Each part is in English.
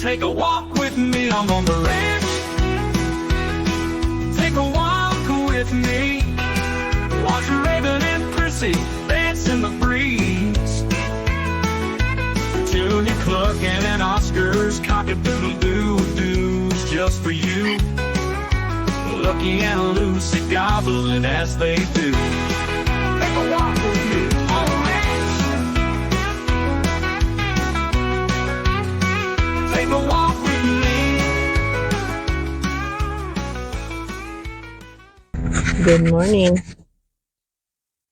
Take a walk with me, I'm on the ranch. Take a walk with me. Watch Raven and Prissy dance in the breeze. Junior Cluckin' and Oscar's cock-a-doodle-doo-doos just for you. Lucky and Lucy gobbling as they do. Take a walk with me on the ranch. Take a walk with me. Good morning.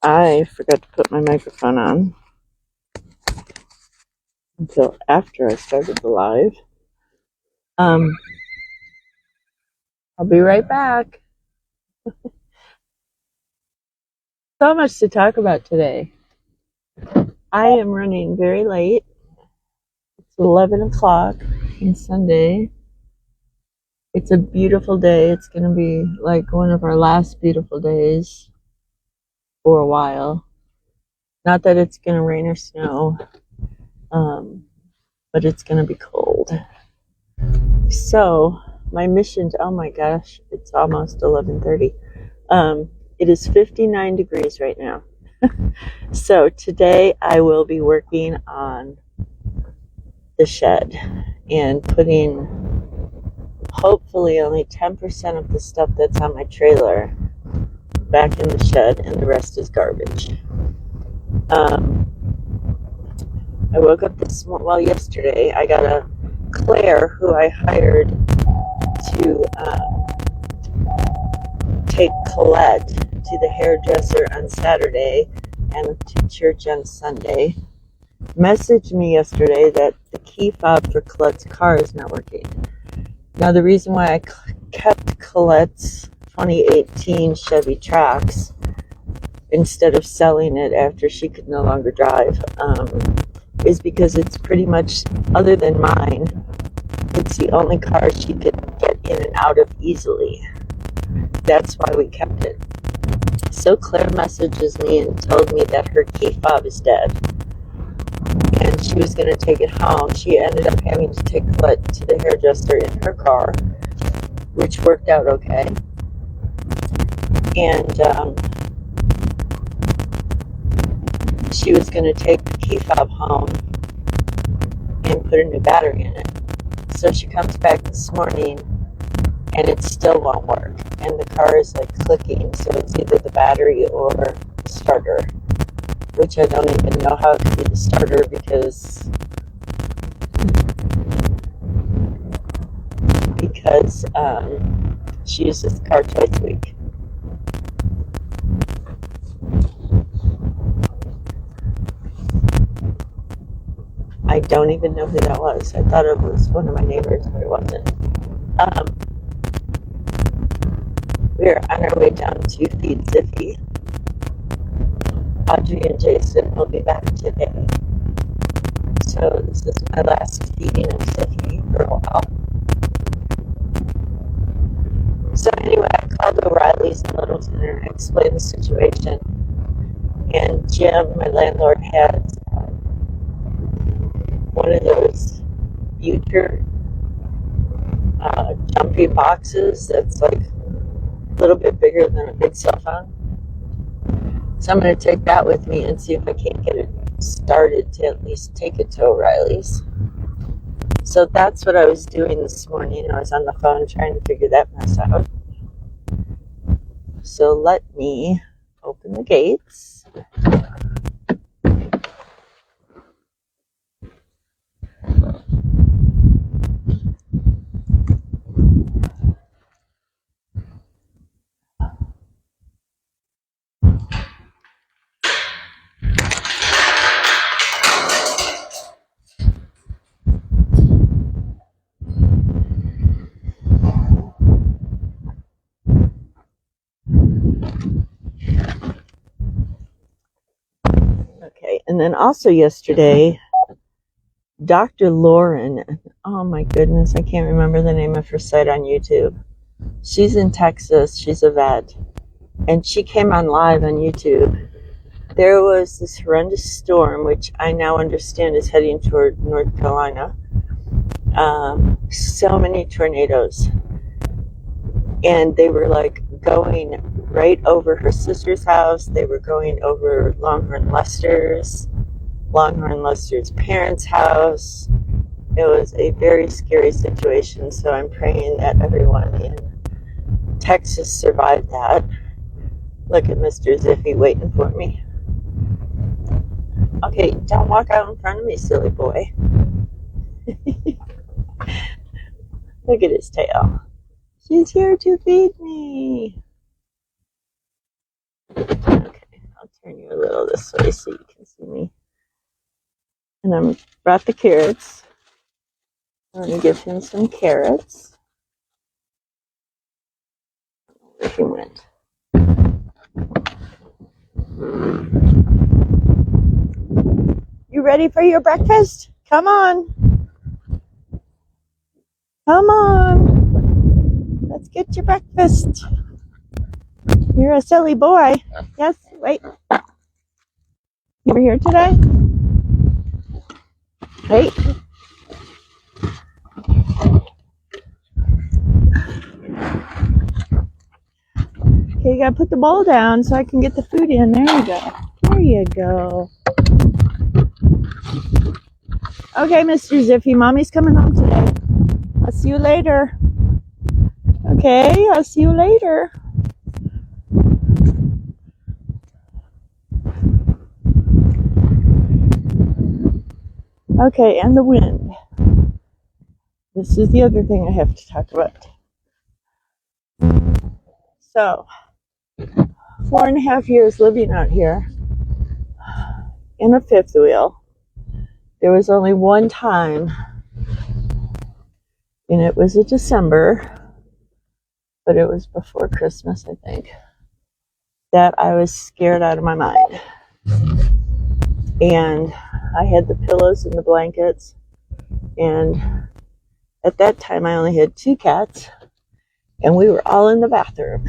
I forgot to put my microphone on until after I started the live. I'll be right back. So much to talk about today. I am running very late. It's 11 o'clock on Sunday. It's a beautiful day. It's going to be like one of our last beautiful days for a while. Not that it's going to rain or snow, but it's going to be cold. So my mission, oh my gosh, it's almost 11:30. It is 59 degrees right now. So today I will be working on the shed and putting hopefully only 10% of the stuff that's on my trailer back in the shed, and the rest is garbage. I woke up yesterday I got a Claire who I hired to take Colette to the hairdresser on Saturday and to church on Sunday, messaged me yesterday that the key fob for Colette's car is not working. Now, the reason why I kept Colette's 2018 Chevy Trax instead of selling it after she could no longer drive is because it's pretty much, other than mine, it's the only car she could get in and out of easily. That's why we kept it. So Claire messages me and told me that her key fob is dead, and she was going to take it home. She ended up having to take Colette to the hairdresser in her car, which worked out okay. And she was going to take the key fob home and put a new battery in it. So she comes back this morning and it still won't work. And the car is like clicking, so it's either the battery or the starter, which I don't even know how it could be the starter because she uses the car twice a week. I don't even know who that was. I thought it was one of my neighbors, but it wasn't. We're on our way down to feed Ziffy. Audrey and Jason will be back today. So this is my last feeding of Ziffy for a while. So anyway, I called O'Reilly's in Littleton and explained the situation. And Jim, my landlord, has one of those future jumpy boxes that's like a little bit bigger than a big cell phone. So I'm going to take that with me and see if I can't get it started to at least take it to O'Reilly's. So that's what I was doing this morning. I was on the phone trying to figure that mess out. So let me open the gates. And then also yesterday, Dr. Lauren, oh my goodness, I can't remember the name of her site on YouTube. She's in Texas, she's a vet, and she came on live on YouTube. There was this horrendous storm, which I now understand is heading toward North Carolina, So many tornadoes. And they were like going right over her sister's house. They were going over Longhorn Lester's parents' house. It was a very scary situation. So I'm praying that everyone in Texas survived that. Look at Mr. Ziffy waiting for me. Okay, don't walk out in front of me, silly boy. Look at his tail. She's here to feed me. Okay, I'll turn you a little this way so you can see me. And I brought the carrots. I'm going to give him some carrots. Where he went. You ready for your breakfast? Come on. Come on. Let's get your breakfast. You're a silly boy. Yes, wait. You were here today? Wait. Okay, you gotta put the bowl down so I can get the food in. There you go. There you go. Okay, Mr. Ziffy, Mommy's coming home today. I'll see you later. Okay, I'll see you later. Okay, and the wind. This is the other thing I have to talk about. So, 4.5 years living out here in a fifth wheel. There was only one time, and it was in December, but it was before Christmas, I think, that I was scared out of my mind. And I had the pillows and the blankets, and at that time I only had 2 cats, and we were all in the bathroom.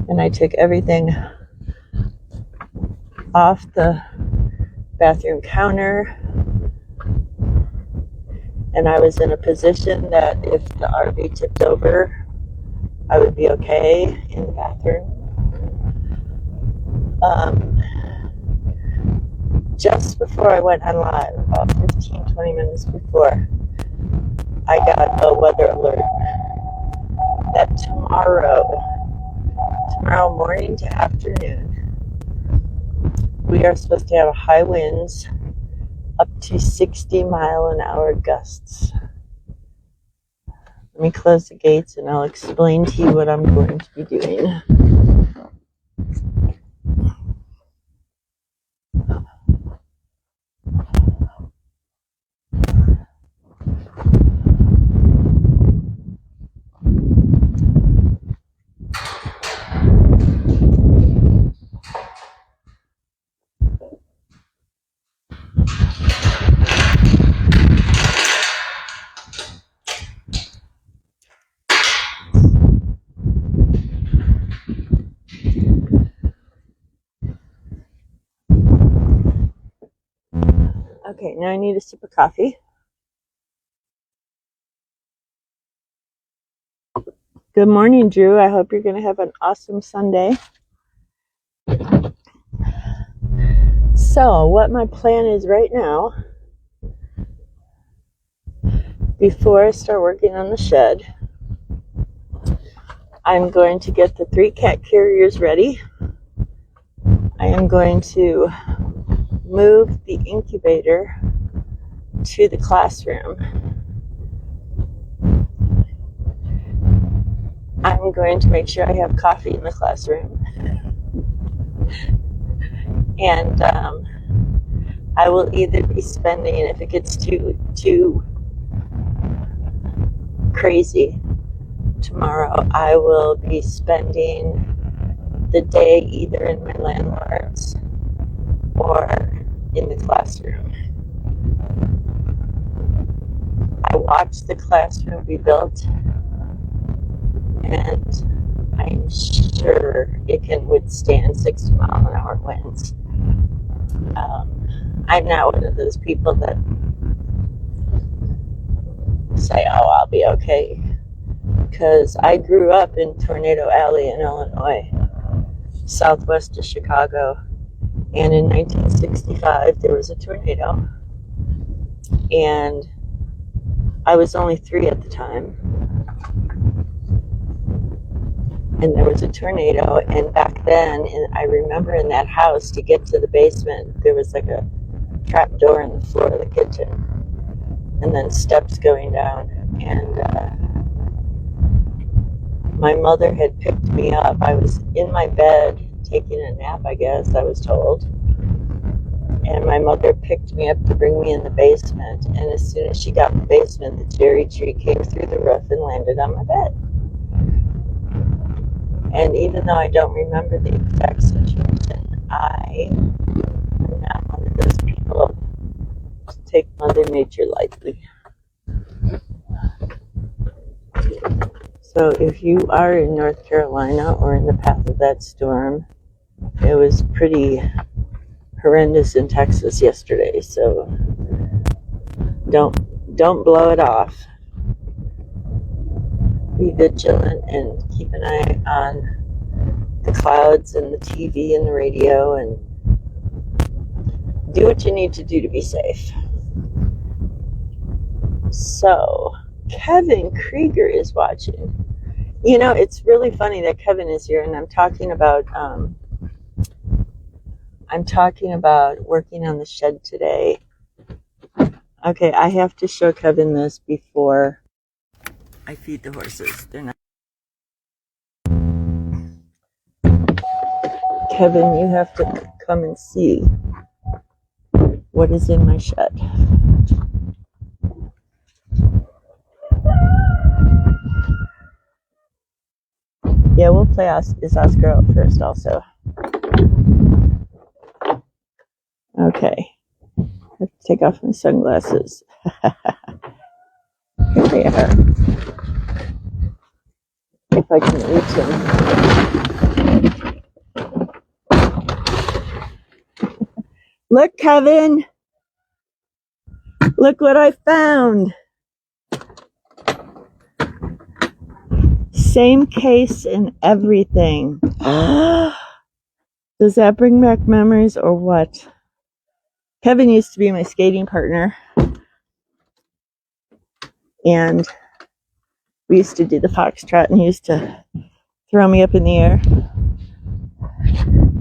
And I took everything off the bathroom counter, and I was in a position that if the RV tipped over, I would be okay in the bathroom. Just before I went on live, about 15-20 minutes before, I got a weather alert that tomorrow morning to afternoon, we are supposed to have high winds up to 60-mile-an-hour gusts. Let me close the gates and I'll explain to you what I'm going to be doing. Okay, now I need a sip of coffee. Good morning, Drew. I hope you're going to have an awesome Sunday. So, what my plan is right now, before I start working on the shed, I'm going to get the 3 cat carriers ready. I am going to move the incubator to the classroom. I'm going to make sure I have coffee in the classroom. And I will either be spending, if it gets too crazy tomorrow, I will be spending the day either in my landlord's or in the classroom. I watched the classroom be built, and I'm sure it can withstand 60-mile-an-hour winds. I'm not one of those people that say, oh, I'll be okay. Because I grew up in Tornado Alley in Illinois, southwest of Chicago. And in 1965, there was a tornado. And I was only 3 at the time. And there was a tornado. And back then, I remember in that house, to get to the basement, there was like a trap door in the floor of the kitchen. And then steps going down. And my mother had picked me up. I was in my bed taking a nap, I guess, I was told. And my mother picked me up to bring me in the basement. And as soon as she got in the basement, the cherry tree came through the roof and landed on my bed. And even though I don't remember the exact situation, I am not one of those people to take Mother Nature lightly. So if you are in North Carolina or in the path of that storm, it was pretty horrendous in Texas yesterday, so don't blow it off. Be vigilant and keep an eye on the clouds and the TV and the radio, and do what you need to do to be safe. So Kevin Krieger is watching. You know, it's really funny that Kevin is here, and I'm talking about working on the shed today. Okay, I have to show Kevin this before I feed the horses. They're not. Kevin, you have to come and see what is in my shed. Yeah, we'll play Is Oscar out first also. Okay. I have to take off my sunglasses. Here they are. If I can reach them. Look, Kevin. Look what I found. Same case and everything. Does that bring back memories or what? Kevin used to be my skating partner. And we used to do the foxtrot, and he used to throw me up in the air.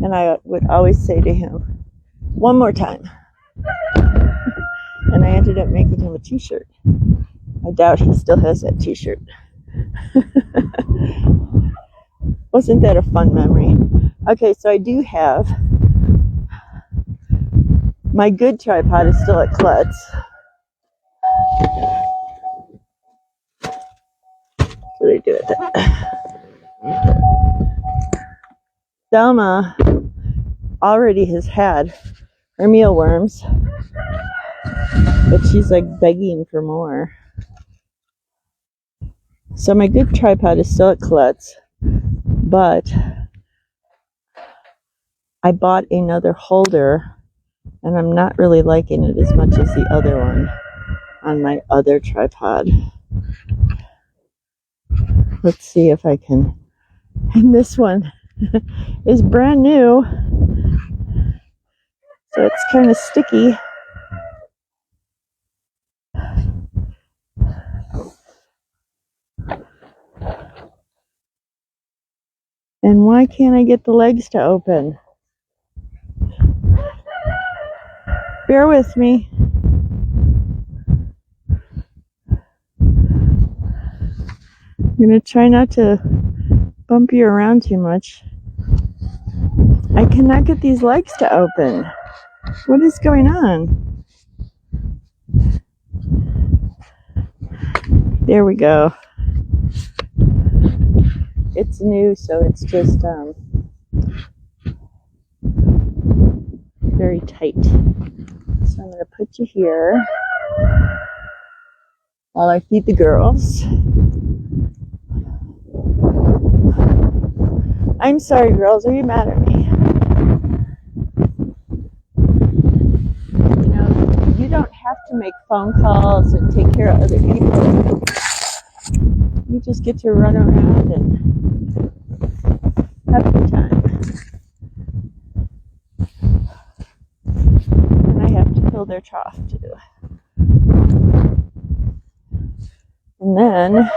And I would always say to him, one more time. And I ended up making him a t-shirt. I doubt he still has that t-shirt. Wasn't that a fun memory? Okay, so I do have my good tripod is still at Klutz. What do I do with it? Thelma already has had her mealworms, but she's like begging for more. So my good tripod is still at Klutz, but I bought another holder, and I'm not really liking it as much as the other one on my other tripod. Let's see if I can. And this one is brand new, so it's kind of sticky. And why can't I get the legs to open? Bear with me. I'm going to try not to bump you around too much. I cannot get these legs to open. What is going on? There we go. It's new, so it's just very tight. So I'm going to put you here while I feed the girls. I'm sorry, girls. Are you mad at me? You know, you don't have to make phone calls and take care of other people. You just get to run around and have a good time. And I have to fill their trough too. And then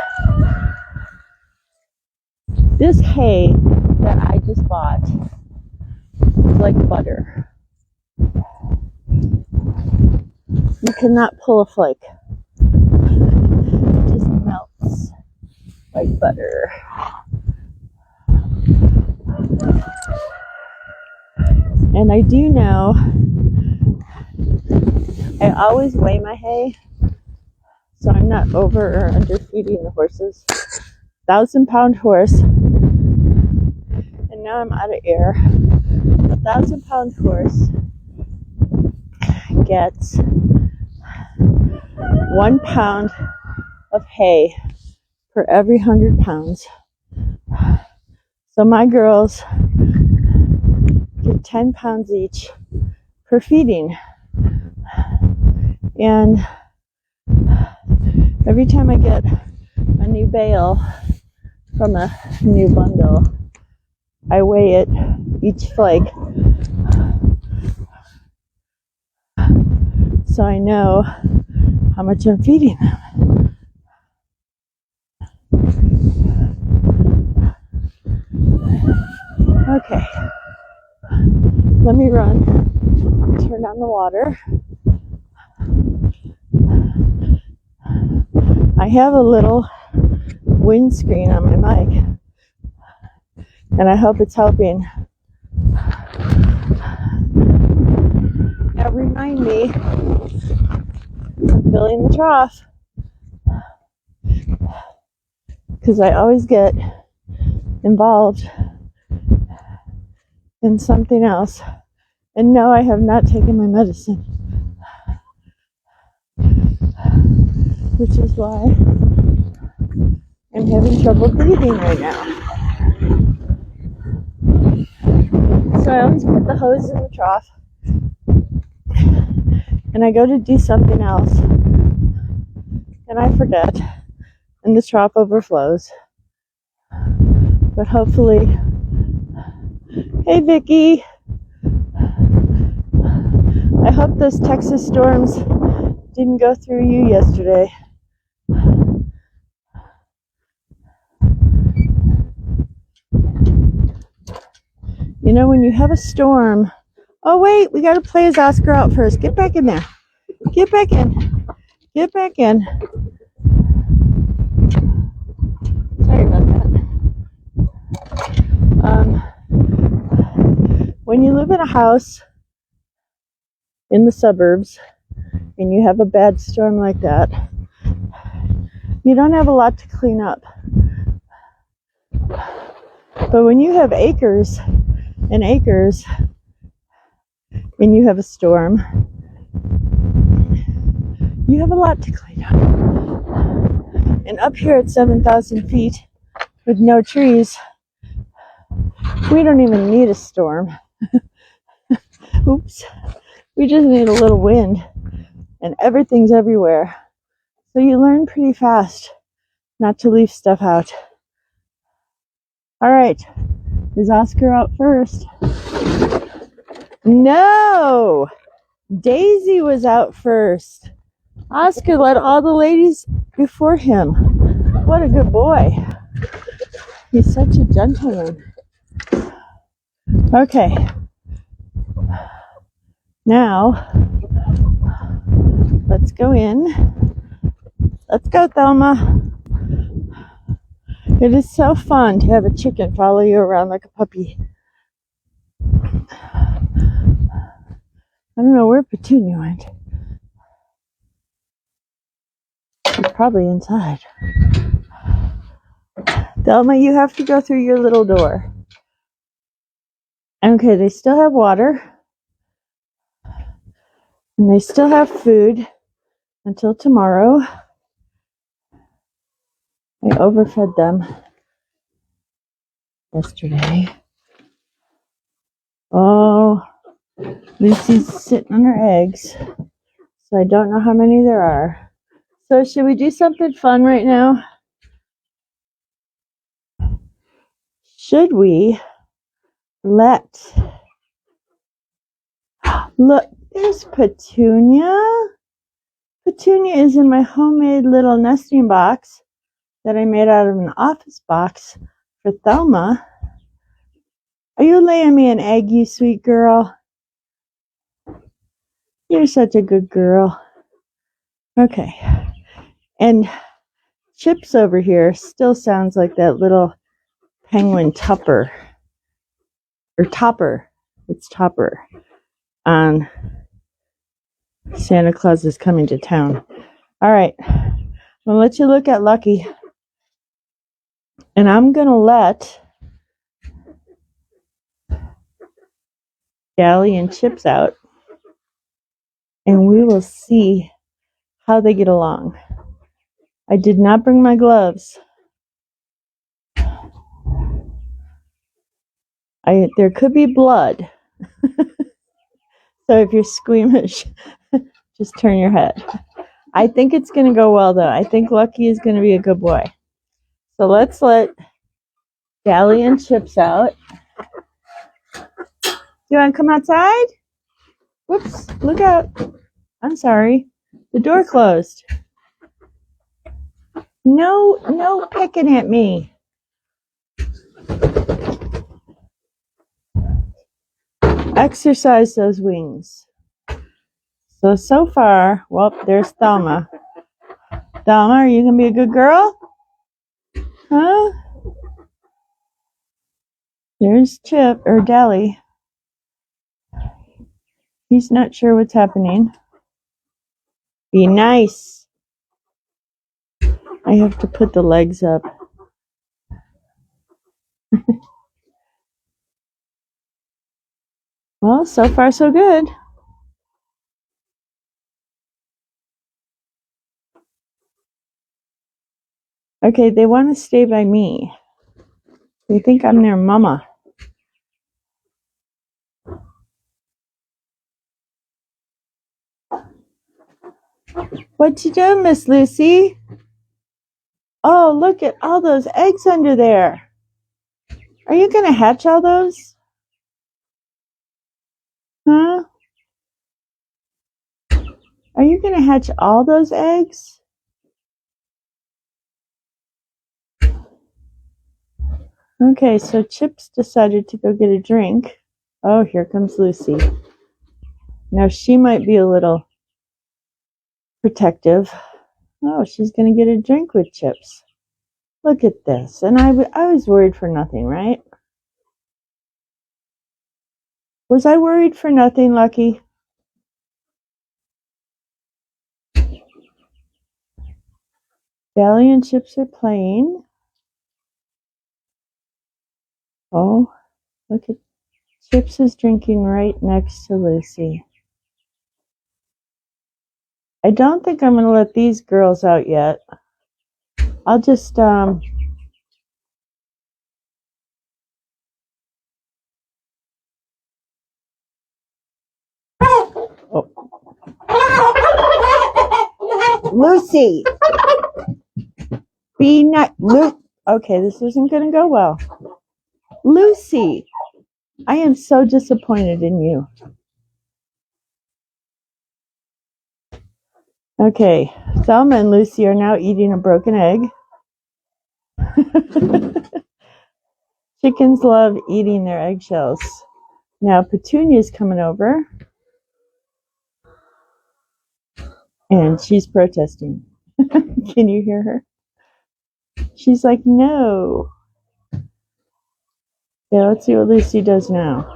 this hay that I just bought is like butter. You cannot pull a flake. It just melts like butter. And I do know I always weigh my hay so I'm not over or under feeding the horses. 1,000-pound horse, and now I'm out of air. A 1,000-pound horse gets 1 pound of hay for every 100 pounds. So my girls get 10 pounds each per feeding. And every time I get a new bale from a new bundle, I weigh it, each flake, so I know how much I'm feeding them. Okay, let me run, turn on the water. I have a little windscreen on my mic, and I hope it's helping. Now remind me of filling the trough, because I always get involved in something else. And no, I have not taken my medicine, which is why I'm having trouble breathing right now. So I always put the hose in the trough, and I go to do something else, and I forget, and the trough overflows. But hopefully, hey Vicky, I hope those Texas storms didn't go through you yesterday. You know, when you have a storm... Oh, wait, we got to play as Oscar out first. Get back in there. Get back in. Get back in. Sorry about that. When you live in a house in the suburbs and you have a bad storm like that, you don't have a lot to clean up. But when you have acres and acres and you have a storm, you have a lot to clean up. And up here at 7,000 feet with no trees, we don't even need a storm. Oops. We just need a little wind, and everything's everywhere. So you learn pretty fast not to leave stuff out. All right, is Oscar out first? No! Daisy was out first. Oscar let all the ladies before him. What a good boy. He's such a gentleman. Okay. Now, let's go in. Let's go, Thelma. It is so fun to have a chicken follow you around like a puppy. I don't know where Petunia went. She's probably inside. Thelma, you have to go through your little door. Okay, they still have water. And they still have food until tomorrow. I overfed them yesterday. Oh, Lucy's sitting on her eggs. So I don't know how many there are. So should we do something fun right now? Should we let... Look, there's Petunia. Petunia is in my homemade little nesting box that I made out of an office box for Thelma. Are you laying me an egg, you sweet girl? You're such a good girl. Okay. And Chips over here still sounds like that little penguin Tupper. Or Topper. It's Topper. On Santa Claus is Coming to Town. All right. I'm going to let you look at Lucky. And I'm going to let Gally and Chips out. And we will see how they get along. I did not bring my gloves. There could be blood. So if you're squeamish, just turn your head. I think it's going to go well, though. I think Lucky is going to be a good boy. So let's let Gally and Chips out. You want to come outside? Whoops, look out. I'm sorry. The door closed. No picking at me. Exercise those wings. So far, well, there's Thelma. Thelma, are you going to be a good girl? Huh? There's Chip, or Dally. He's not sure what's happening. Be nice. I have to put the legs up. Well, so far so good. Okay, they want to stay by me. They think I'm their mama. What you doing, Miss Lucy? Oh, look at all those eggs under there. Are you going to hatch all those? Huh? Are you going to hatch all those eggs? Okay, so Chips decided to go get a drink. Oh, here comes Lucy. Now she might be a little protective. Oh, she's going to get a drink with Chips. Look at this. And I was worried for nothing, right? Was I worried for nothing, Lucky? Dally and Chips are playing. Oh, look at Chips is drinking right next to Lucy. I don't think I'm going to let these girls out yet. I'll just, oh. Lucy! Be not, okay, this isn't going to go well. Lucy! I am so disappointed in you. Okay, Thelma and Lucy are now eating a broken egg. Chickens love eating their eggshells. Now Petunia's coming over. And she's protesting. Can you hear her? She's like, no. Yeah, let's see what Lucy does now.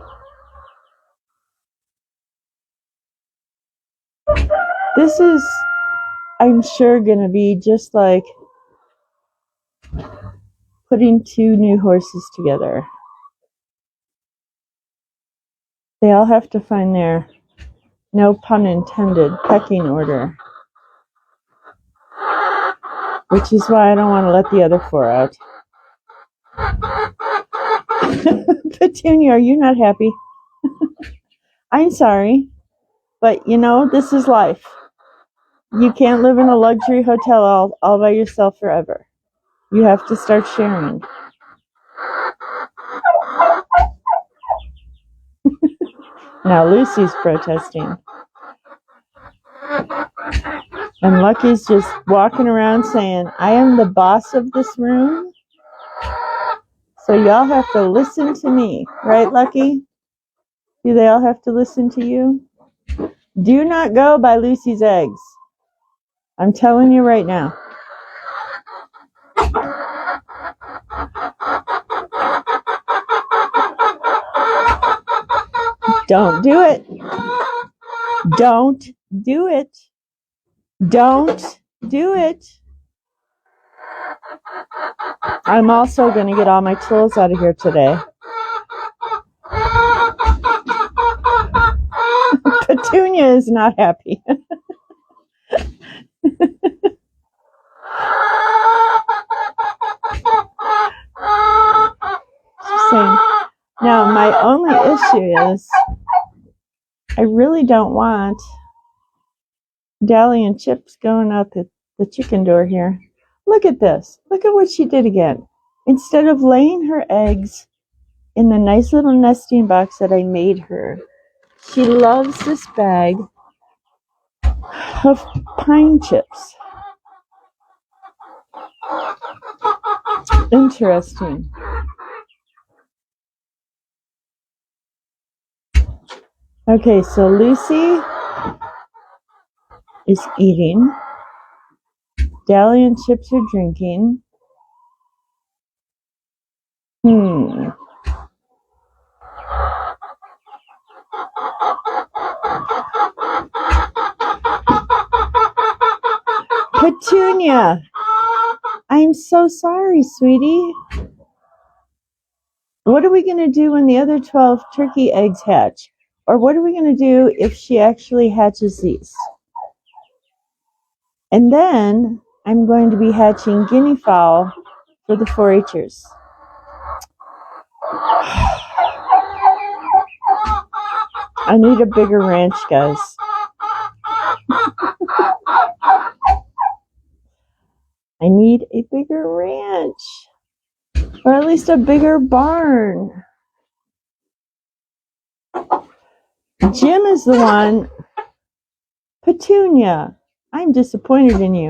This is, I'm sure, going to be just like putting two new horses together. They all have to find their, no pun intended, pecking order. Which is why I don't want to let the other four out. Petunia, are you not happy? I'm sorry. But, you know, this is life. You can't live in a luxury hotel all by yourself forever. You have to start sharing. Now Lucy's protesting. And Lucky's just walking around saying, I am the boss of this room, so y'all have to listen to me. Right, Lucky? Do they all have to listen to you? Do not go by Lucy's eggs. I'm telling you right now. Don't do it. Don't do it. Don't do it. I'm also going to get all my tools out of here today. Petunia is not happy. She's saying, now my only issue is I really don't want Dally and Chips going out the chicken door here. Look at this. Look at what she did again. Instead of laying her eggs in the nice little nesting box that I made her, she loves this bag of pine chips. Interesting. Okay, so Lucy is eating. Dally and Chips are drinking. Petunia, I'm so sorry, sweetie. What are we going to do when the other 12 turkey eggs hatch? Or what are we going to do if she actually hatches these? And then I'm going to be hatching guinea fowl for the 4-Hers. I need a bigger ranch, guys. I need a bigger ranch. Or at least a bigger barn. Jim is the one. Petunia, I'm disappointed in you.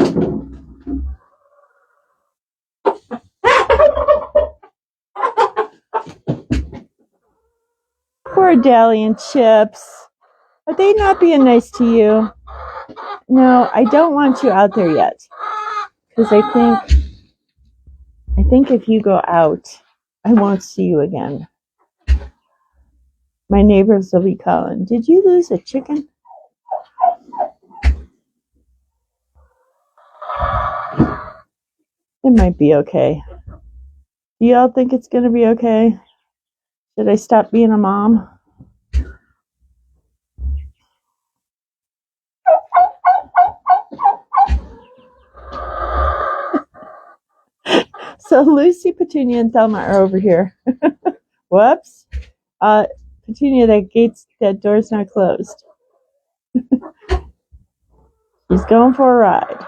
Poor Dally and Chips. Are they not being nice to you? No, I don't want you out there yet. Because I think if you go out, I won't see you again. My neighbors will be calling, did you lose a chicken? It might be okay. Do y'all think it's going to be okay? Should I stop being a mom? So Lucy, Petunia, and Thelma are over here. Whoops. Petunia, that door's not closed. She's going for a ride.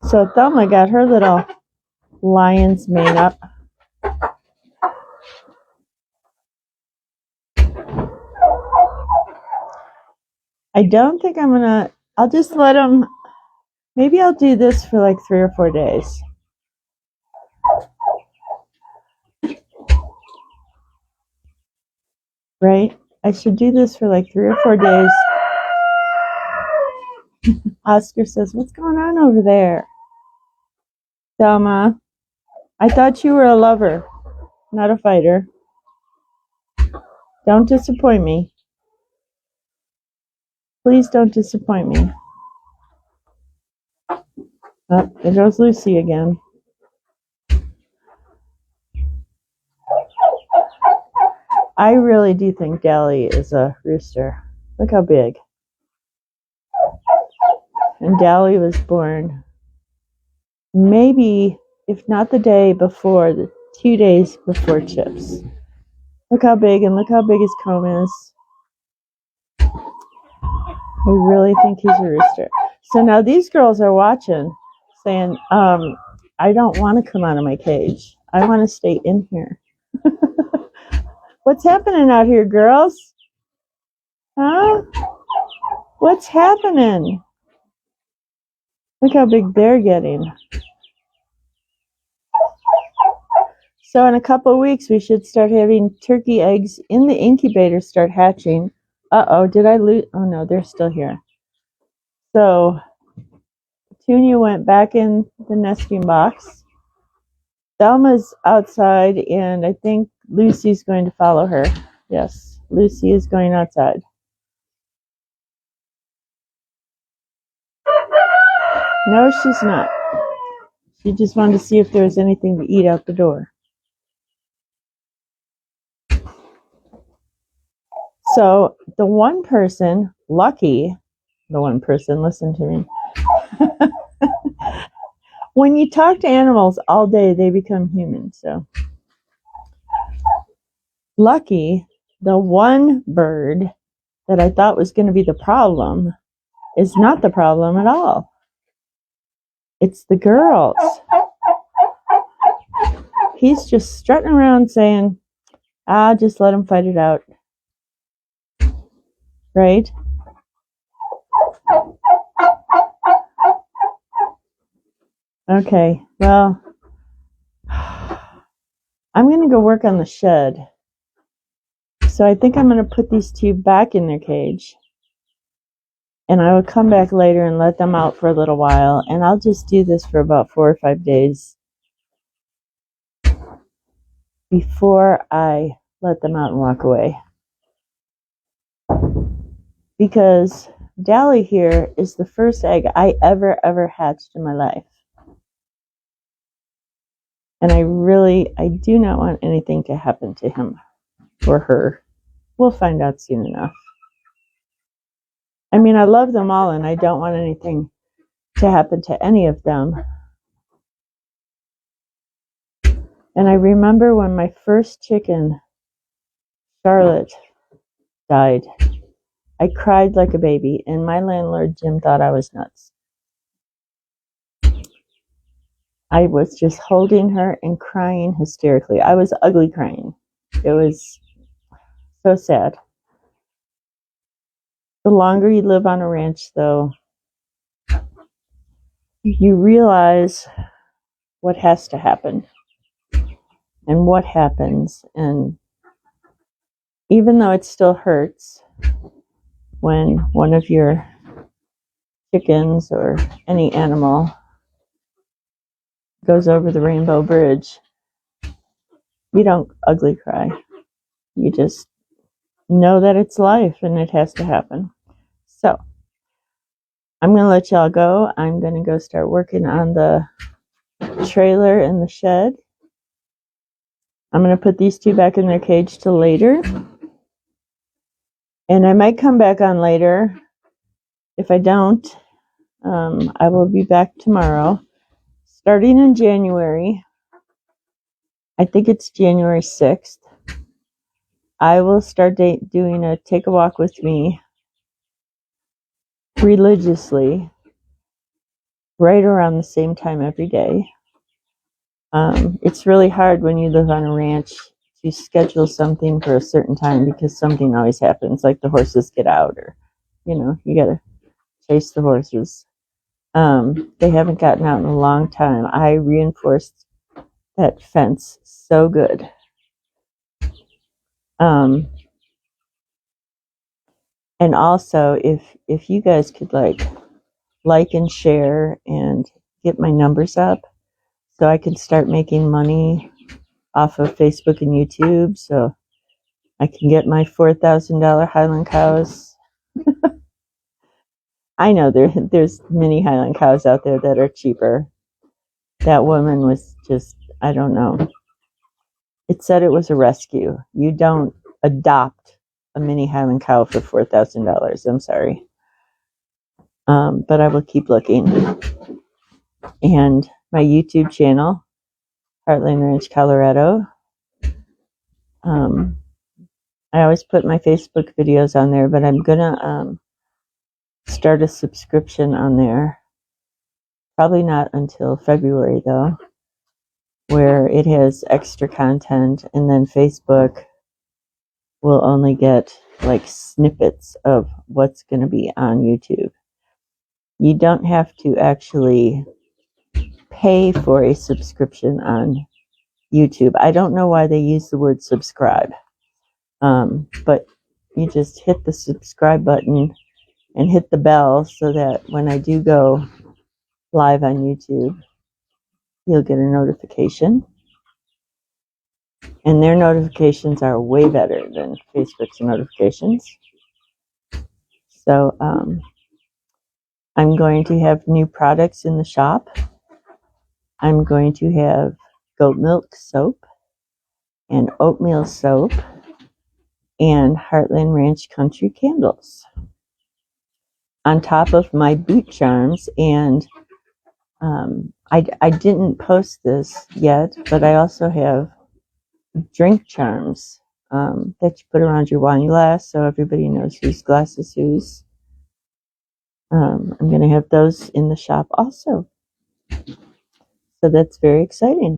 So Thelma got her little lion's mane up. I don't think I'm gonna, I'll just let them, maybe I'll do this for like 3 or 4 days. Right? I should do this for like 3 or 4 days. Oscar says, what's going on over there? Thelma, I thought you were a lover, not a fighter. Don't disappoint me. Please don't disappoint me. Oh, there goes Lucy again. I really do think Dally is a rooster. Look how big. And Dally was born maybe, if not the day before, the 2 days before Chips. Look how big, and look how big his comb is. I really think he's a rooster. So now these girls are watching, saying, I don't want to come out of my cage. I want to stay in here. What's happening out here, girls? Huh? What's happening? Look how big they're getting. So in a couple of weeks, we should start having turkey eggs in the incubator start hatching. Uh-oh, did I lose? Oh, no, they're still here. So Petunia went back in the nesting box. Thelma's outside, and I think Lucy's going to follow her. Yes, Lucy is going outside. No, she's not. She just wanted to see if there was anything to eat out the door. So the one person, Lucky, listen to me. When you talk to animals all day, they become human. So Lucky, the one bird that I thought was going to be the problem, is not the problem at all. It's the girls. He's just strutting around saying, just let them fight it out. Right? Okay, well, I'm going to go work on the shed. So I think I'm going to put these two back in their cage. And I will come back later and let them out for a little while. And I'll just do this for about 4 or 5 days before I let them out and walk away. Because Dally here is the first egg I ever hatched in my life. And I do not want anything to happen to him or her. We'll find out soon enough. I mean, I love them all and I don't want anything to happen to any of them. And I remember when my first chicken, Charlotte, died. I cried like a baby, and my landlord, Jim, thought I was nuts. I was just holding her and crying hysterically. I was ugly crying. It was so sad. The longer you live on a ranch, though, you realize what has to happen and what happens. And even though it still hurts when one of your chickens or any animal goes over the Rainbow Bridge, you don't ugly cry. You just know that it's life and it has to happen. So I'm going to let y'all go. I'm going to go start working on the trailer and the shed. I'm going to put these two back in their cage till later. And I might come back on later. If I don't, I will be back tomorrow. Starting in January, I think it's January 6th, I will start doing a take a walk with me religiously right around the same time every day. It's really hard when you live on a ranch to schedule something for a certain time because something always happens, like the horses get out or, you got to chase the horses. They haven't gotten out in a long time. I reinforced that fence so good. And also, if you guys could like and share and get my numbers up so I can start making money off of Facebook and YouTube, so I can get my $4,000 Highland cows. I know there's many Highland cows out there that are cheaper. That woman was just, I don't know. It said it was a rescue. You don't adopt a mini Highland cow for $4,000. I'm sorry. But I will keep looking. And my YouTube channel, Heartland Ranch, Colorado. I always put my Facebook videos on there, but I'm gonna start a subscription on there. Probably not until February though, where it has extra content, and then Facebook will only get like snippets of what's going to be on YouTube. You don't have to actually pay for a subscription on YouTube. I don't know why they use the word subscribe, but you just hit the subscribe button and hit the bell so that when I do go live on YouTube, you'll get a notification. And their notifications are way better than Facebook's notifications. So I'm going to have new products in the shop. I'm going to have goat milk soap and oatmeal soap and Heartland Ranch Country candles on top of my boot charms. And I didn't post this yet, but I also have drink charms that you put around your wine glass so everybody knows whose glass is whose. I'm going to have those in the shop also. So that's very exciting.